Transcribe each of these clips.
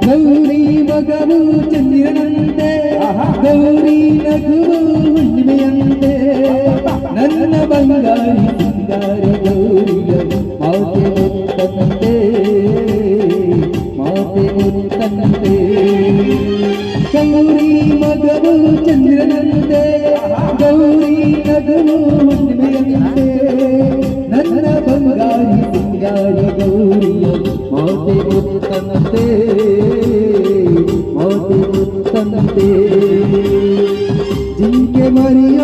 ಗೌರಿ ಮಗನು ಚಂದಿರನಂತೆ ಗೌರಿ ನಗುವು ಹುಣ್ಣಿಮೆಯಂತೆ ನನ್ನ ಬಂಗಾರಿ ಸಿಂಗಾರಿ ಗೌರಿಯ ಮಾತೆ ಮುತ್ತಂತೆ ಮಾತೆ ಮುತ್ತಂತೆ ಗೌರಿ ಮಗನು ಚಂದಿರನಂತೆ ಗೌರಿ ನಗುವು ಹುಣ್ಣಿಮೆಯಂತೆ ನನ್ನ ಬಂಗಾರಿ ಸಿಂಗಾರಿ ಗೌರಿಯ ಮಾತೆ ಮುತ್ತಂತೆ ಮಾತೆ ಮುತ್ತಂತೆ ಜಿಂಕೆ ಮರಿಯ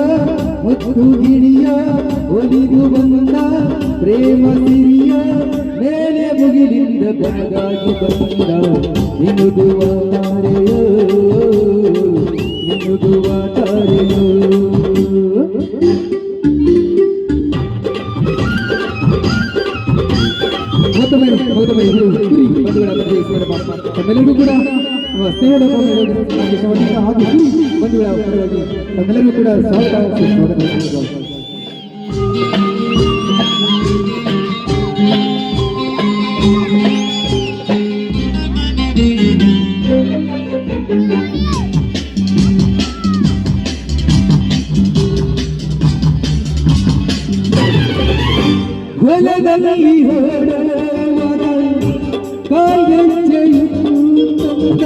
ಮುತ್ತು ಗಿಳಿಯ ಒಲಿದು ಬಂದ ಪ್ರೇಮ ಸಿರಿಯ ಮೇಲೆ ಮುಗಿಲಿಂದ ಬೆಳಗಾಗಿ ಬಂದ ನಿನುಗುವ ತಾರೆಯೋ ನಿನುಗುವ ತಾರೆಯೋ ತಮ್ಮೆಲ್ಲರಿಗೂ ಕೂಡ ಸ್ನೇಹದ ಹಾಗೂ ತಮ್ಮೆಲ್ಲರಿಗೂ ಕೂಡ ಸ್ವಾಗತ. ಹೊಲದಲ್ಲಿ ಹೊರಡುವಾಗ ಕಾಲ್ಗೆಜ್ಜೆಯು ತಂದ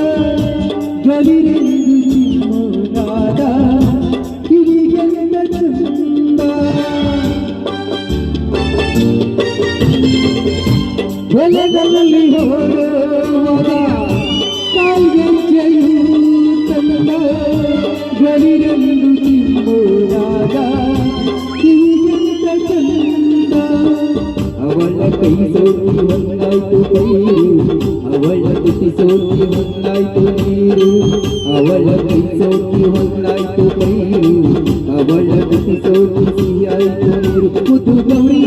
ಗಲಿರೆಂದು ಚಿಮ್ಮನಾದ ಕಿವಿಗೆಲ್ಲ ಚಂದ ಹೊಲದಲ್ಲಿ ಹೊರಡುವಾಗ ಕಾಲ್ಗೆಜ್ಜೆಯು ತಂದ ಗಲಿರೆಂದು ಚಿಮ್ಮನಾದ ಕಿವಿಗೆಲ್ಲ ಚಂದ ಅವಳ ಕೈ ಸೋಕಿ ಹೊನ್ನಾಯ್ತು ಕೈರು ಅವಳ ತುಟಿ ಸೋಕಿ ಹೊನ್ನಾಯ್ತು ನೀರು ಅವಳ ಕೈ ಸೋಕಿ ಹೊನ್ನಾಯ್ತು ಕೈರು ಅವಳ ತುಟಿ ಸೋಕಿ ಸಿಹಿಯಾಯ್ತು ನೀರು ಮುದ್ದು ಗೌರಿ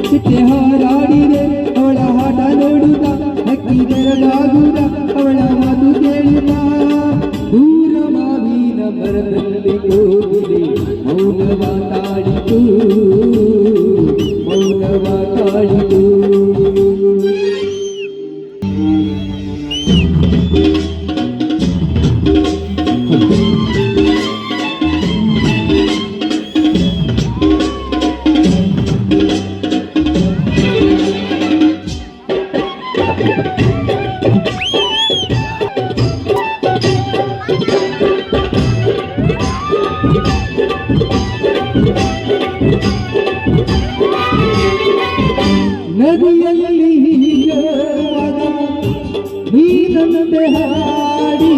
ಚಿಟ್ಟೆ ಹಾರಾಡಿದೆ ಅವಳ ಹಾಟ ನೋಡುತ್ತ ಹಕ್ಕಿ ಬೆರಗಾಗುತ್ತ ಅವಳ ಮಾತು ಕೇಳುತ್ತ ದೂರ ಮಾವಿನ ಮರದಲ್ಲಿ ಹೋಗಿದೆ ಮೌನವ ತಾಳಿತು ಮೌನವ ತಾಳಿತು ನದಿಯಲ್ಲಿ ಹೀಗವಾಗ ನೀನಂತೆ ಹಾಡಿ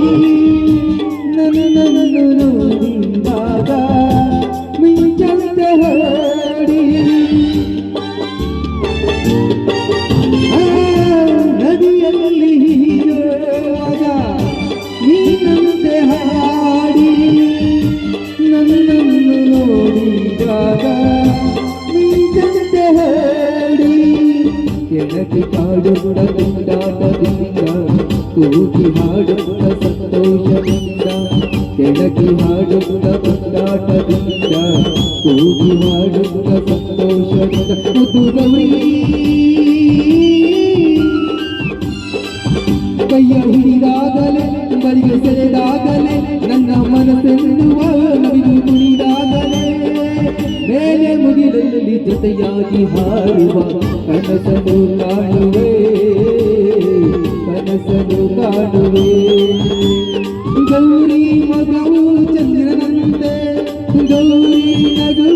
ನನ್ನನ್ನು ನೋಡಿದಾಗ ಮಿಂಚಂತೆ ಹಾಡಿ ನದಿಯಲ್ಲಿ ಹೀಗವಾಗ ನೀನಂತೆ ಹಾಡಿ ನನ್ನನ್ನು ನೋಡಿದಾಗ ಮಿಂಚಂತೆ ಹಾಡಿ ಕೆಳಗೆ ಕಾಡುತ್ತ ತುಂಡಾಟದಿಂದ ಕೂಗಿ ಹಾಡುತ್ತ ಸಂತೋಷದಿಂದ ಕೆಳಗೆ ಹಾಡುತ್ತ ತುಂಡಾಟದಿಂದ ಕೂಗಿ ಹಾಡುತ್ತ ಸಂತೋಷದಿಂದ ಮುದ್ದು ಗೌರಿ ಕೈಯ ಹಿಡಿದಾಗಲೇ ಬರಿಗೆ ಸೆಳೆದಾಗಲೇ ನನ್ನ ಮನಸ್ಸೆನ್ನುವ ನವಿಲು ಕುಣಿದಾಗಲೇ ಮೇಲೆ ಮುಗಿಲಲ್ಲಿ ಜೊತೆಯಾಗಿ ಹಾರುವ ಕನಸನ್ನು ಕಾಣುವೆ ಕನಸನ್ನು ಕಾಣುವೆ ಗೌರಿ ಮಗವು ಚಂದ್ರನಂತೆ ಗೌರಿ ನಗು